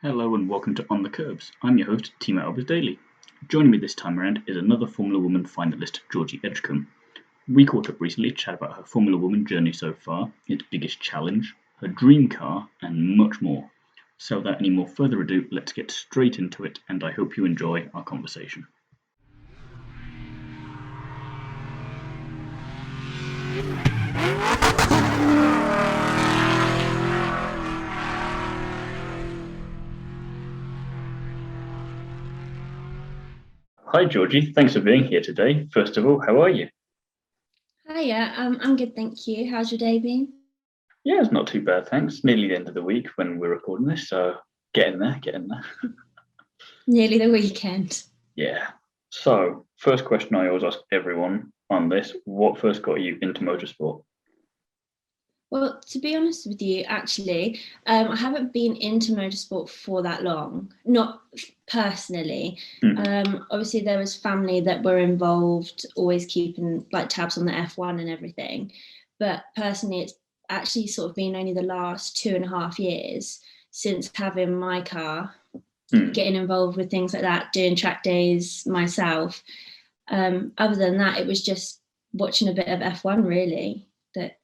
Hello and welcome to On the Kerbs. I'm your host, Timo Albers Daly. Joining me this time around is another Formula Woman finalist, Georgie Edgecombe. We caught up recently to chat about her Formula Woman journey so far, its biggest challenge, her dream car, and much more. So without any more further ado, let's get straight into it, and I hope you enjoy our conversation. Hi Georgie, thanks for being here today. First of all, how are you? Hiya, I'm good, thank you. How's your day been? Yeah, it's not too bad, thanks. Nearly the end of the week when we're recording this, so getting there. Nearly the weekend. Yeah. So, first question I always ask everyone on this, what first got you into motorsport? Well, to be honest with you, actually, I haven't been into motorsport for that long, not personally. Obviously, there was family that were involved, always keeping like tabs on the F1 and everything. But personally, it's actually sort of been only the last 2.5 years since having my car, getting involved with things like that, doing track days myself. Other than that, it was just watching a bit of F1 really that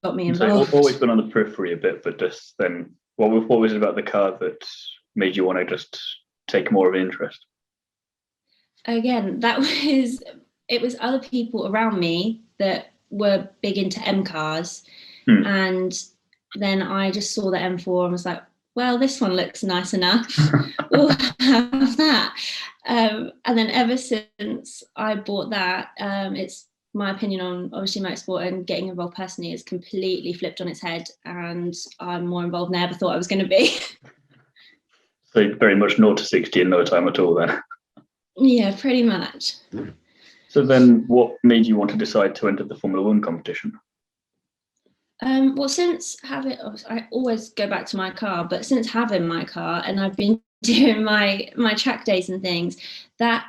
got me involved. So always been on the periphery a bit, but just then, what was it about the car that made you want to just take more of an interest? Again, it was other people around me that were big into M cars, and then I just saw the M4 and was like, well, this one looks nice enough. We'll have that. And then ever since I bought that, it's my opinion on obviously motorsport and getting involved personally is completely flipped on its head, and I'm more involved than I ever thought I was going to be. So very much 0 to 60 in no time at all then. Yeah, pretty much. So then what made you want to decide to enter the Formula One competition? Well, since having, I always go back to my car, but since having my car and I've been doing my track days and things, that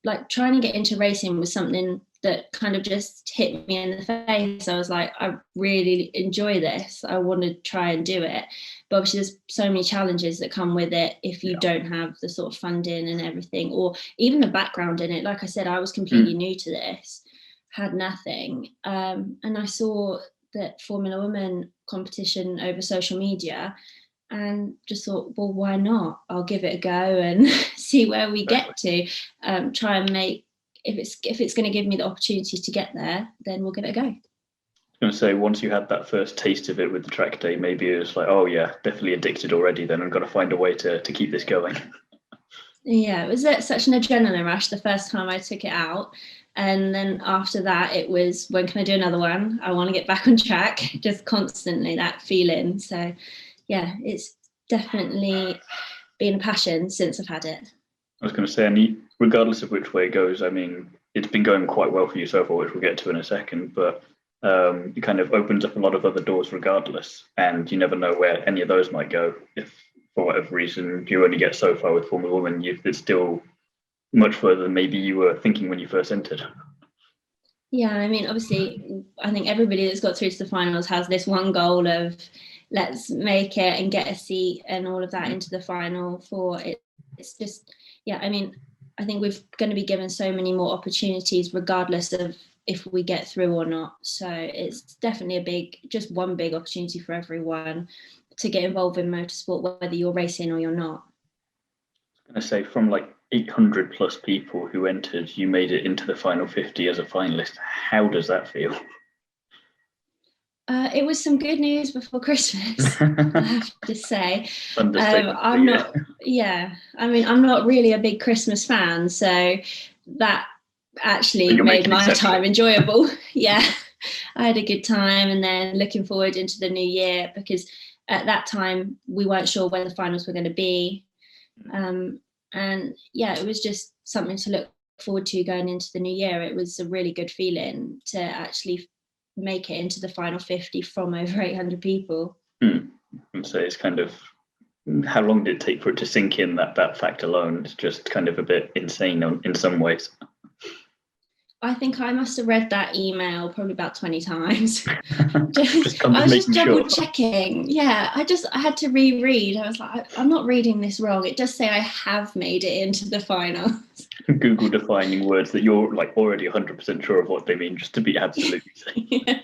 like trying to get into racing was something that kind of just hit me in the face. I was like, I really enjoy this. I want to try and do it. But obviously there's so many challenges that come with it if you don't have the sort of funding and everything, or even the background in it. Like I said, I was completely new to this, had nothing. And I saw that Formula Women competition over social media and just thought, well, why not? I'll give it a go and see where we get to. Try and make, if it's going to give me the opportunity to get there, then we'll give it a go. I was going to say, once you had that first taste of it with the track day, maybe it was like, oh yeah, definitely addicted already, then I've got to find a way to keep this going. Yeah, it was such an adrenaline rush the first time I took it out. And then after that, it was, when can I do another one? I want to get back on track, just constantly that feeling. So yeah, it's definitely been a passion since I've had it. I was going to say, and regardless of which way it goes, I mean, it's been going quite well for you so far, which we'll get to in a second, but it kind of opens up a lot of other doors regardless, and you never know where any of those might go. If for whatever reason you only get so far with Formula Woman, it's still much further than maybe you were thinking when you first entered. Yeah, I mean, obviously, I think everybody that's got through to the finals has this one goal of let's make it and get a seat and all of that into the final four. It's just, yeah, I mean, I think we're going to be given so many more opportunities regardless of if we get through or not. So it's definitely just one big opportunity for everyone to get involved in motorsport, whether you're racing or you're not. I was going to say, from like 800 plus people who entered, you made it into the final 50 as a finalist. How does that feel? It was some good news before Christmas, I have to say. I'm not really a big Christmas fan, so that actually made my time enjoyable. Yeah, I had a good time, and then looking forward into the new year, because at that time we weren't sure when the finals were going to be. And yeah, it was just something to look forward to going into the new year. It was a really good feeling to actually make it into the final 50 from over 800 people. And so it's kind of, how long did it take for it to sink in that fact alone? It's just kind of a bit insane in some ways. I think I must have read that email probably about 20 times. Just I was just making sure. double checking. Yeah, I had to reread. I was like, I'm not reading this wrong. It does say I have made it into the final. Google defining words that you're like already 100% sure of what they mean, just to be absolutely safe. Yeah,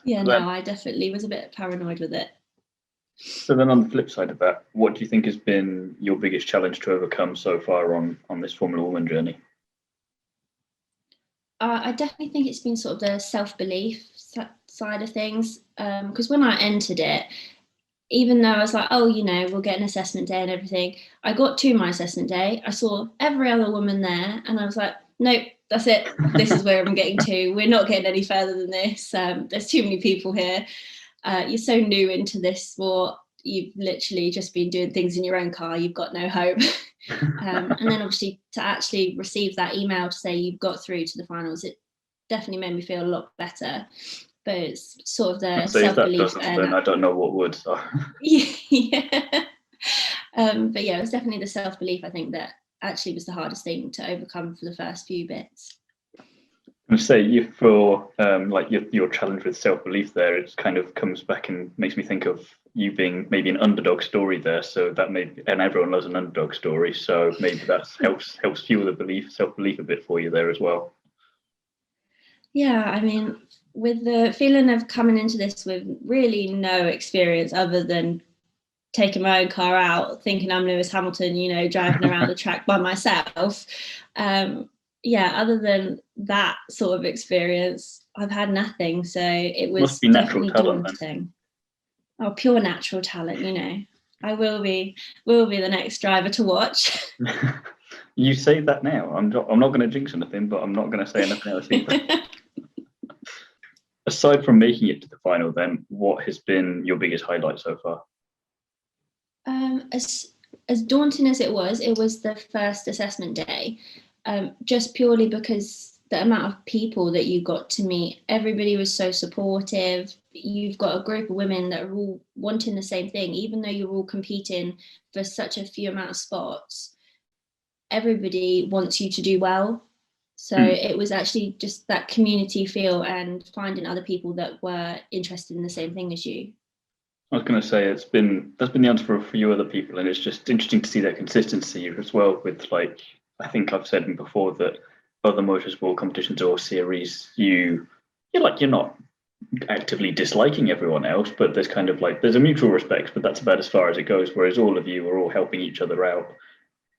yeah, Then, no, I definitely was a bit paranoid with it. so then on the flip side of that, what do you think has been your biggest challenge to overcome so far on this Formula Woman journey? I definitely think it's been sort of the self-belief side of things. Because when I entered it, even though I was like, oh, we'll get an assessment day and everything, I got to my assessment day. I saw every other woman there, and I was like, nope, that's it. This is where I'm getting to. We're not getting any further than this. There's too many people here. You're so new into this sport. You've literally just been doing things in your own car. You've got no hope. And then obviously to actually receive that email to say you've got through to the finals, it definitely made me feel a lot better. But it's sort of the self-belief. Then I don't know what words are. Yeah. But yeah, it was definitely the self-belief, I think, that actually was the hardest thing to overcome for the first few bits. And say you for like your challenge with self-belief there, it kind of comes back and makes me think of you being maybe an underdog story there. So that and everyone loves an underdog story. So maybe that helps fuel the self-belief a bit for you there as well. Yeah, I mean, with the feeling of coming into this with really no experience other than taking my own car out, thinking I'm Lewis Hamilton, driving around the track by myself. Other than that sort of experience, I've had nothing. So it was definitely daunting. Oh, pure natural talent, I will be the next driver to watch. You say that now. I'm not going to jinx anything, but I'm not going to say anything else either. Aside from making it to the final, then, what has been your biggest highlight so far? As daunting as it was the first assessment day, just purely because the amount of people that you got to meet, everybody was so supportive. You've got a group of women that are all wanting the same thing, even though you're all competing for such a few amount of spots. Everybody wants you to do well. So it was actually just that community feel and finding other people that were interested in the same thing as you. I was going to say that's been the answer for a few other people, and it's just interesting to see that consistency as well. With like, I think I've said before that other motorsport competitions or series, you're not actively disliking everyone else, but there's kind of like there's a mutual respect, but that's about as far as it goes. Whereas all of you are all helping each other out,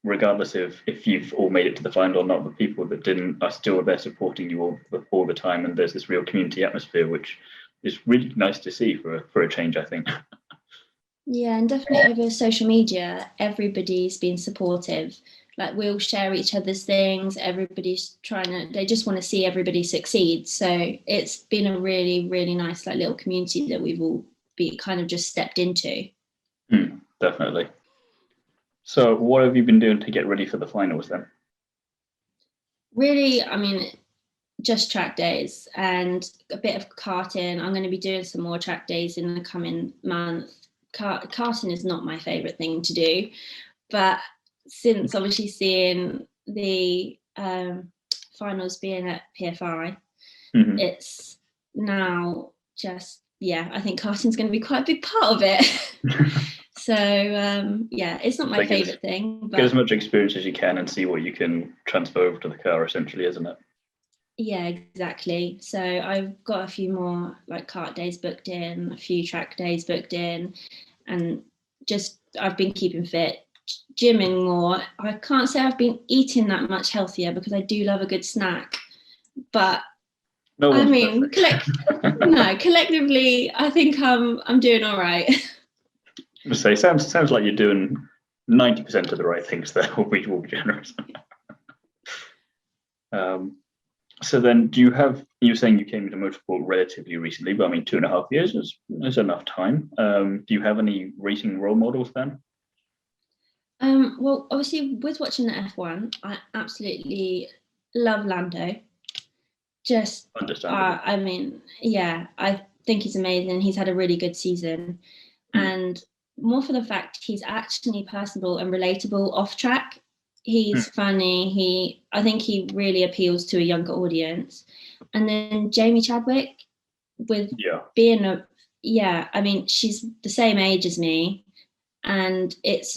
regardless of if you've all made it to the final or not. The people that didn't are still there supporting you all the time, and there's this real community atmosphere, which is really nice to see for a change, I think. Yeah, and definitely over social media, everybody's been supportive. Like, we'll share each other's things. Everybody's they just want to see everybody succeed. So it's been a really, really nice little community that we've all kind of just stepped into. Definitely. So what have you been doing to get ready for the finals then? Really, I mean, just track days and a bit of karting. I'm going to be doing some more track days in the coming month. Karting is not my favourite thing to do, but since obviously seeing the finals being at PFI, it's now just, I think karting's going to be quite a big part of it. So it's not my favourite thing. But get as much experience as you can and see what you can transfer over to the car, essentially, isn't it? Yeah, exactly. So I've got a few more kart days booked in, a few track days booked in, and just I've been keeping fit, gymming more. I can't say I've been eating that much healthier because I do love a good snack, but collectively, I think I'm doing all right. I say sounds like you're doing 90% of the right things there. We'll be generous. So then, you're saying you came into motorsport relatively recently, but I mean, 2.5 years is enough time. Do you have any racing role models then? Well, obviously, with watching the F1, I absolutely love Lando. Just, I mean, I think he's amazing. He's had a really good season. And more for the fact he's actually personable and relatable off track. He's funny. I think he really appeals to a younger audience. And then Jamie Chadwick, with being I mean, she's the same age as me, and it's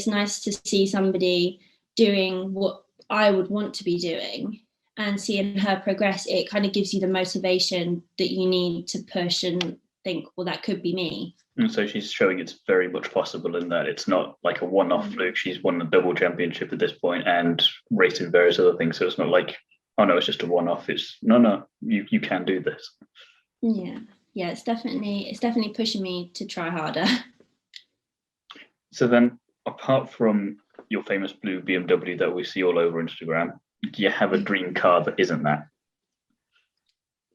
nice to see somebody doing what I would want to be doing, and seeing her progress. It kind of gives you the motivation that you need to push and think, well, that could be me. And so she's showing it's very much possible, in that it's not like a one-off fluke. She's won the double championship at this point and raced in various other things. So it's not like, oh no, it's just a one-off. It's no, you can do this. Yeah, it's definitely pushing me to try harder. So then, apart from your famous blue BMW that we see all over Instagram, do you have a dream car that isn't that?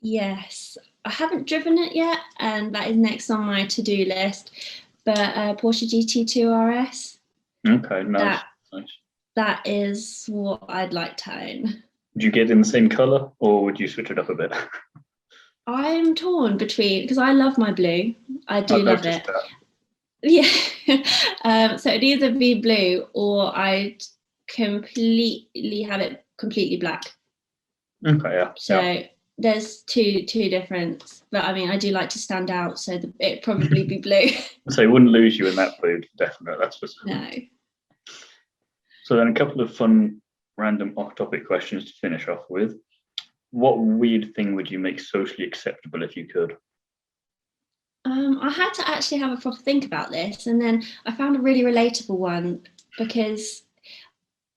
Yes, I haven't driven it yet, and that is next on my to-do list. But Porsche GT2 RS. Okay, nice. That is what I'd like to own. Would you get in the same colour, or would you switch it up a bit? I'm torn between, because I love my blue. I do love it. Yeah. So it'd either be blue, or I'd completely have it completely black. Okay, yeah. So there's two different, but I mean, I do like to stand out, so it'd probably be blue. So it wouldn't lose you in that blue, definitely. That's for sure. No. So then, a couple of fun, random off-topic questions to finish off with. What weird thing would you make socially acceptable if you could? I had to actually have a proper think about this, and then I found a really relatable one, because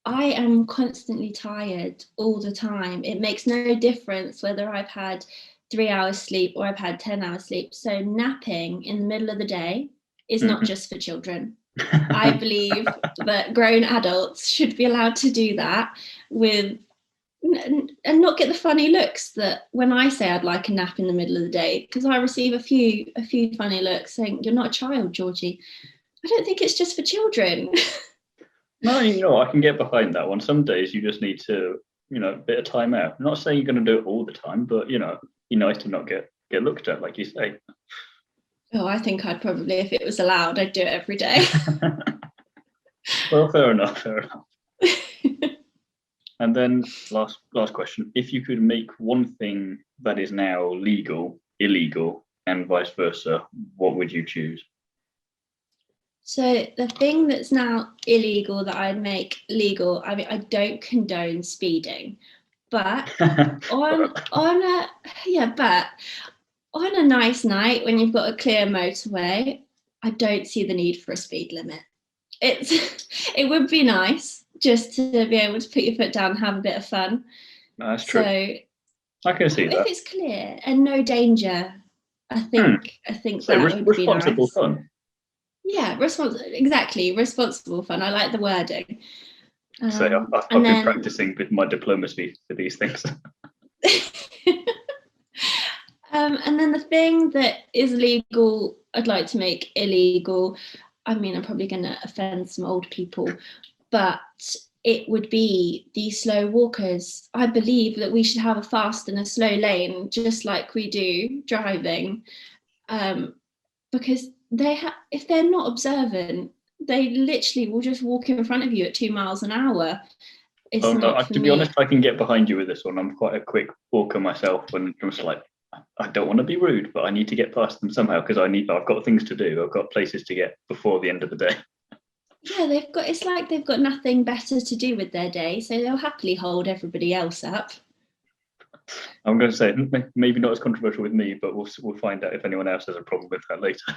I am constantly tired all the time. It makes no difference whether I've had 3 hours sleep or I've had 10 hours sleep. So napping in the middle of the day is not just for children. I believe that grown adults should be allowed to do that and not get the funny looks that when I say I'd like a nap in the middle of the day, because I receive a few funny looks saying, "You're not a child, Georgie." I don't think it's just for children. No, I can get behind that one. Some days you just need to, a bit of time out. I'm not saying you're going to do it all the time, but be nice to not get looked at, like you say. Oh, I think I'd probably, if it was allowed, I'd do it every day. Well, fair enough. And then last question. If you could make one thing that is now legal, illegal, and vice versa, what would you choose? So the thing that's now illegal that I'd make legal, I mean, I don't condone speeding, but on a nice night when you've got a clear motorway, I don't see the need for a speed limit. It would be nice just to be able to put your foot down and have a bit of fun. That's true. So I can see that. If it's clear and no danger, I think so that would be nice. Responsible fun. Yeah, responsible fun. I like the wording. So I've been practicing with my diplomacy for these things. And then the thing that is legal, I'd like to make illegal. I mean, I'm probably going to offend some old people, but it would be the slow walkers. I believe that we should have a fast and a slow lane, just like we do driving, because if they're not observant, they literally will just walk in front of you at 2 miles an hour. To be honest, I can get behind you with this one. I'm quite a quick walker myself, and I'm just like, I don't want to be rude, but I need to get past them somehow, because I've got things to do. I've got places to get before the end of the day. Yeah, it's like they've got nothing better to do with their day, so they'll happily hold everybody else up. I'm going to say maybe not as controversial with me, but we'll find out if anyone else has a problem with that later.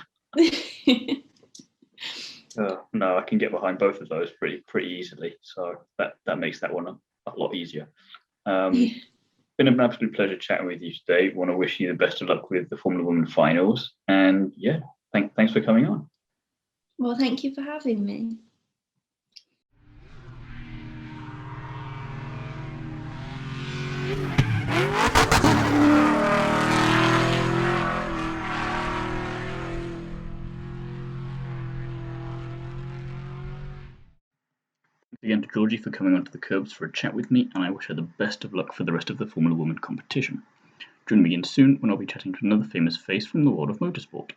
No, I can get behind both of those pretty easily, so that makes that one a lot easier. Been an absolute pleasure chatting with you today. Want to wish you the best of luck with the Formula Women finals, and yeah, thanks for coming on. Well, thank you for having me. Again to Georgie for coming onto the Kerbs for a chat with me, and I wish her the best of luck for the rest of the Formula Women competition. Join me again soon when I'll be chatting to another famous face from the world of motorsport.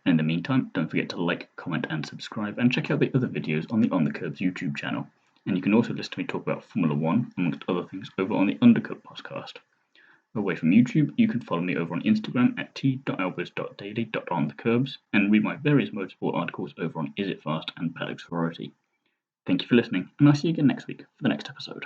And in the meantime, don't forget to like, comment and subscribe, and check out the other videos on the On the Kerbs YouTube channel. And you can also listen to me talk about Formula One, amongst other things, over on the Undercut podcast. Away from YouTube, you can follow me over on Instagram at t.albers.daily.onthekerbs and read my various motorsport articles over on Is It Fast and Paddock's Variety. Thank you for listening, and I'll see you again next week for the next episode.